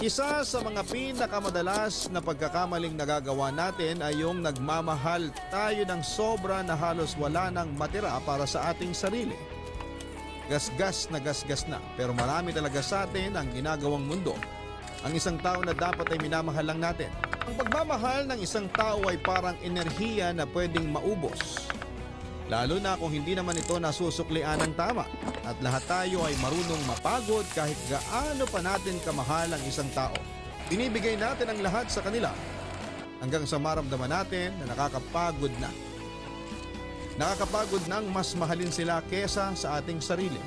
Isa sa mga pinakamadalas na pagkakamaling nagagawa natin ay yung nagmamahal tayo ng sobra na halos wala nang matira para sa ating sarili. Gasgas na pero marami talaga sa atin ang ginagawang mundo. Ang isang tao na dapat ay minamahal lang natin. Ang pagmamahal ng isang tao ay parang enerhiya na pwedeng maubos. Lalo na kung hindi naman ito nasusuklian ng tama. At lahat tayo ay marunong mapagod kahit gaano pa natin kamahal ang isang tao. Binibigay natin ang lahat sa kanila hanggang sa maramdaman natin na nakakapagod na. Nakakapagod nang mas mahalin sila kesa sa ating sarili.